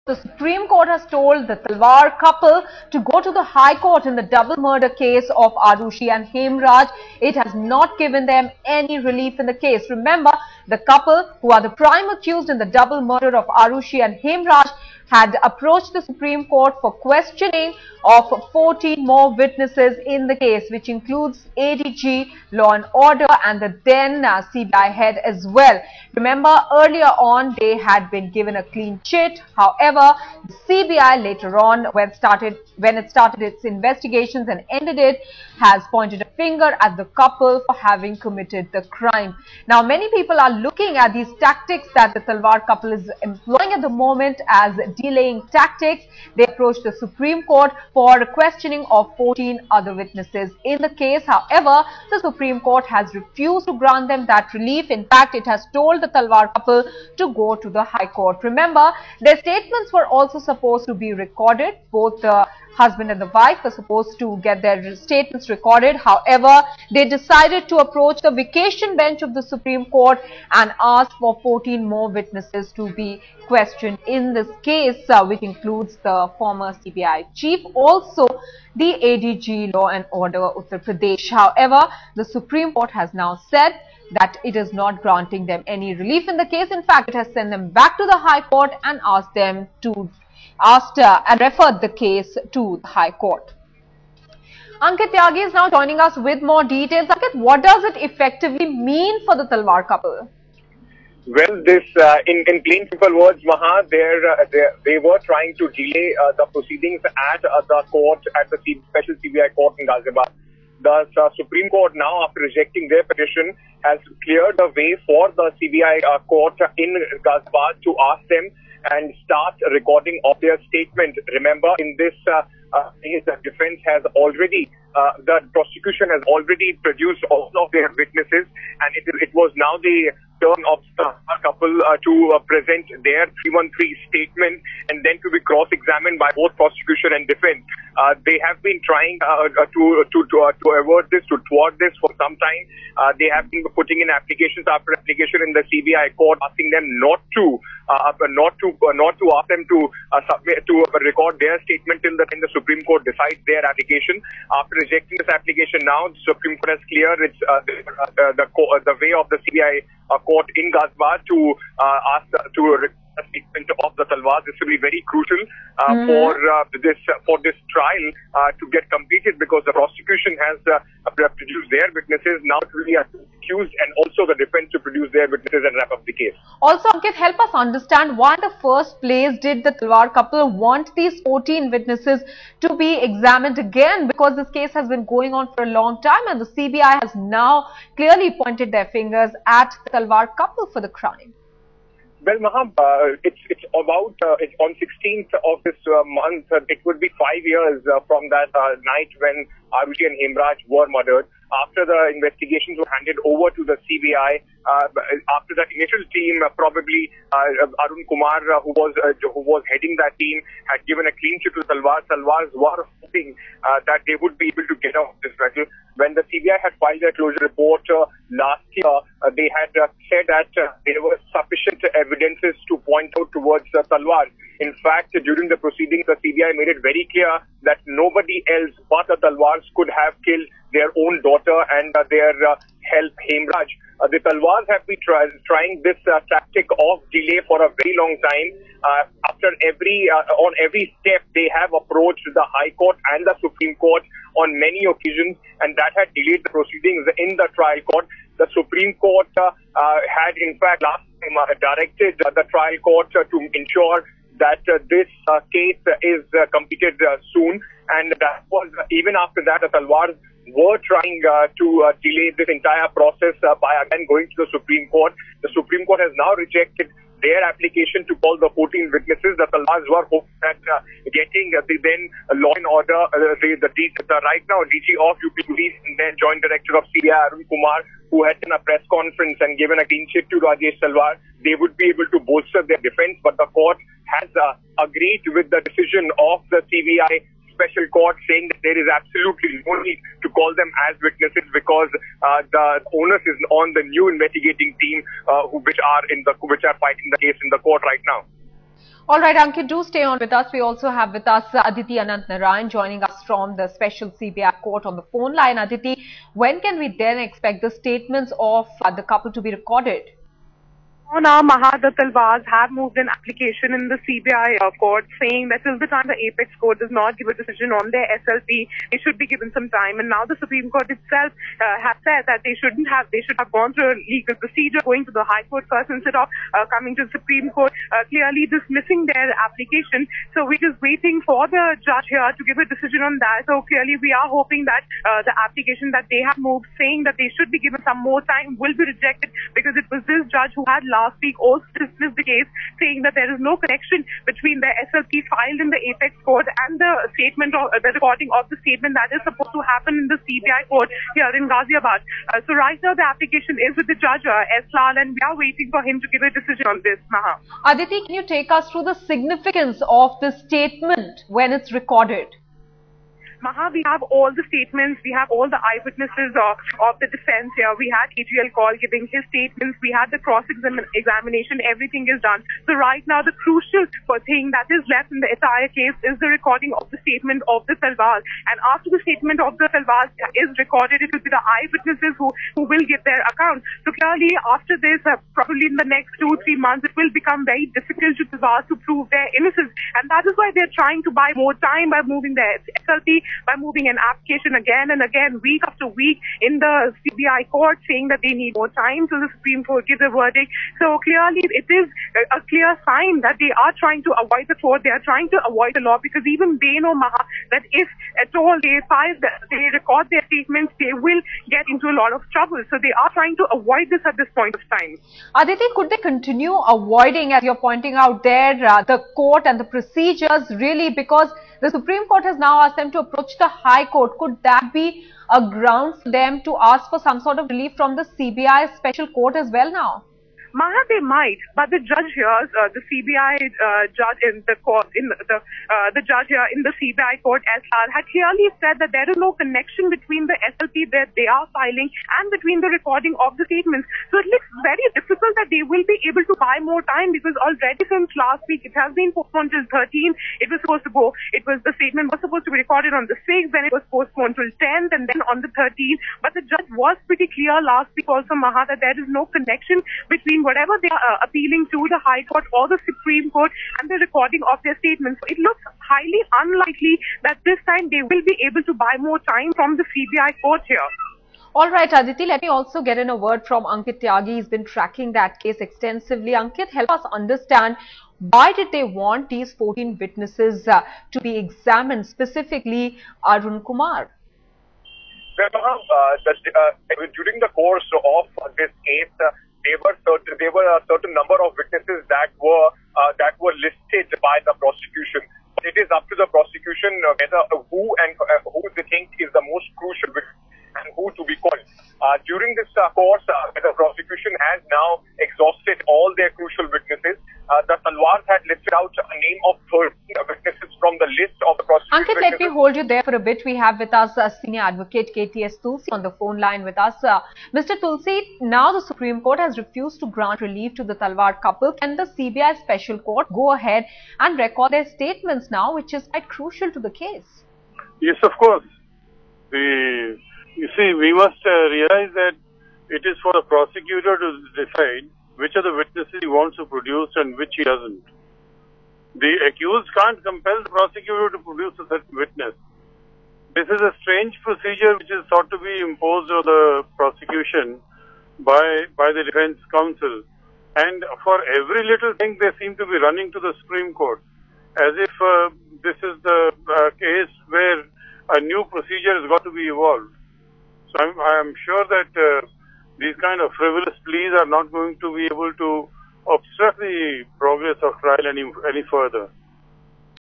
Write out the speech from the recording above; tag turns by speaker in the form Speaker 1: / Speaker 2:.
Speaker 1: The Supreme Court has told the Talwar couple to go to the High Court in the double murder case of Arushi and Hemraj. It has not given them any relief in the case. Remember, the couple, who are the prime accused in the double murder of Arushi and Hemraj, had approached the Supreme Court for questioning of 14 more witnesses in the case, which includes ADG, Law and Order, and the then CBI head as well. Remember, earlier on, they had been given a clean chit. However, the CBI later on, when it started its investigations and ended it, has pointed a finger at the couple for having committed the crime. Now, many people are looking at these tactics that the Talwar couple is employing at the moment as delaying tactics. They approached the Supreme Court for questioning of 14 other witnesses in the case. However, the Supreme Court has refused to grant them that relief. In fact, it has told the Talwar couple to go to the High Court. Remember, their statements were also supposed to be recorded. Both the husband and the wife were supposed to get their statements recorded. However, they decided to approach the vacation bench of the Supreme Court and ask for 14 more witnesses to be questioned in this case, which includes the former CBI chief, also the ADG, Law and Order, Uttar Pradesh. However, the Supreme Court has now said that it is not granting them any relief in the case. In fact, it has sent them back to the High Court and asked them to and referred the case to the High Court. Ankit Tyagi is now joining us with more details. Ankit, what does it effectively mean for the Talwar couple?
Speaker 2: Well, this, in plain simple words, Maha, they were trying to delay the proceedings at the court, at the special CBI court in Ghaziabad. The Supreme Court now, after rejecting their petition, has cleared the way for the CBI court in Ghaziabad to ask them and start recording of their statement. Remember, in this case, the defense has already, the prosecution has already produced all of their witnesses, and it was now the turn of the couple to present their 313 statement and then to be cross-examined by both prosecution and defense. They have been trying to avert this, to thwart this for some time. They have been putting in applications after application in the CBI court, asking them not to ask them to submit, to record their statement till the Supreme Court decides their application. After rejecting this application, now the Supreme Court has cleared its the way of the CBI court in Ghaziabad to ask to a statement of the Talwar. This will be very crucial for this trial to get completed, because the prosecution has produced their witnesses. Now it will be accused and also the defense to produce their witnesses and wrap up the case.
Speaker 1: Also, Ankit, help us understand why in the first place did the Talwar couple want these 14 witnesses to be examined again, because this case has been going on for a long time and the CBI has now clearly pointed their fingers at the Talwar couple for the crime.
Speaker 2: Well, Maha, it's on 16th of this month. It would be 5 years from that night when Arushi and Hemraj were murdered. After the investigations were handed over to the CBI, after the initial team, probably Arun Kumar, who was heading that team, had given a clean chit to Talwar. Talwars were hoping that they would be able to get out of this battle. When the CBI had filed their closure report last year, they had said that there were sufficient evidences to point out towards Talwar. In fact, during the proceedings, the CBI made it very clear that nobody else but the Talwars could have killed their own daughter and their help, Hemraj. The Talwars have been trying this tactic of delay for a very long time. On every step, they have approached the High Court and the Supreme Court on many occasions, and that had delayed the proceedings in the trial court. The Supreme Court had, in fact, last time directed the trial court to ensure that this case is completed soon, and that was even after that the Talwars were trying to delay this entire process by again going to the Supreme Court. The Supreme Court has now rejected their application to call the 14 witnesses. The Talwars were hoping that getting the then Law and Order, right now DG of UP Police and then Joint Director of CBI Arun Kumar, who had done a press conference and given a clean chit to Rajesh Talwar, they would be able to bolster their defense. But the court has agreed with the decision of the CBI special court, saying that there is absolutely no need to call them as witnesses, because the onus is on the new investigating team which are fighting the case in the court right now.
Speaker 1: All right, Ankit, do stay on with us. We also have with us Aditi Anant Narayan joining us from the special CBI court on the phone line. Aditi, when can we then expect the statements of the couple to be recorded?
Speaker 3: Now, Maha, the Talwars have moved an application in the CBI court saying that till the time the Apex Court does not give a decision on their SLP, they should be given some time. And now the Supreme Court itself has said that they should have gone through a legal procedure, going to the High Court first instead of coming to the Supreme Court, clearly dismissing their application. So we're just waiting for the judge here to give a decision on that. So clearly we are hoping that the application that they have moved saying that they should be given some more time will be rejected, because it was this judge who had last week also dismissed the case, saying that there is no connection between the SLP filed in the Apex Court and the statement or the recording of the statement that is supposed to happen in the CBI court here in Ghaziabad. So right now the application is with the judge S. Lal, and we are waiting for him to give a decision on this. Maha.
Speaker 1: Aditi, can you take us through the significance of the statement when it's recorded?
Speaker 3: Maha, we have all the statements, we have all the eyewitnesses of the defense here. We had AGL Kaul giving his statements, we had the cross-examination, everything is done. So right now the crucial thing that is left in the entire case is the recording of the statement of the Talwars. And after the statement of the Talwars is recorded, it will be the eyewitnesses who will give their account. So clearly after this, probably in the next 2-3 months, it will become very difficult to Talwars to prove their innocence. And that is why they're trying to buy more time by moving their SLP, by moving an application again and again, week after week in the CBI court, saying that they need more time till the Supreme Court gives a verdict. So clearly it is a clear sign that they are trying to avoid the court, they are trying to avoid the law, because even they know, Maha, that if at all they record their statements, they will get into a lot of trouble. So they are trying to avoid this at this point of time.
Speaker 1: Aditi, could they continue avoiding, as you're pointing out there, the court and the procedures, really, because the Supreme Court has now asked them to approach the High Court? Could that be a ground for them to ask for some sort of relief from the CBI special court as well now?
Speaker 3: Maha, they might, but the judge here, the CBI judge in the court, the judge here in the CBI court, S. Lal, had clearly said that there is no connection between the SLP that they are filing and between the recording of the statements. So it looks very difficult that they will be able to buy more time, because already since last week it has been postponed till 13th. It was supposed to go. The statement was supposed to be recorded on the 6th, then it was postponed till 10th, and then on the 13th. But the judge was pretty clear last week also, Maha, that there is no connection between whatever they are appealing to the High Court or the Supreme Court and the recording of their statements. So it looks highly unlikely that this time they will be able to buy more time from the CBI court here.
Speaker 1: All right, Aditi, let me also get in a word from Ankit Tyagi. He's been tracking that case extensively. Ankit, help us understand, why did they want these 14 witnesses to be examined, specifically Arun Kumar?
Speaker 2: During the course of this case, there were a certain number of witnesses that were listed by the prosecution. But it is up to the prosecution whether who they think is the most crucial witness and who to be called. During this course, the prosecution has now exhausted all their crucial witnesses. The Talwars had listed out a name of 13 witnesses from the list of the prosecution.
Speaker 1: Ankit, let me hold you there for a bit. We have with us senior advocate KTS Tulsi on the phone line with us. Mr. Tulsi, now the Supreme Court has refused to grant relief to the Talwar couple. Can the CBI special court go ahead and record their statements now, which is quite crucial to the case?
Speaker 4: Yes, of course. You see, we must realize that it is for the prosecutor to decide which of the witnesses he wants to produce and which he doesn't. The accused can't compel the prosecutor to produce a certain witness. This is a strange procedure which is thought to be imposed on the prosecution by the defense counsel. And for every little thing, they seem to be running to the Supreme Court, as if this is the case where a new procedure has got to be evolved. So I am sure that these kind of frivolous pleas are not going to be able to obstruct the progress of trial any further.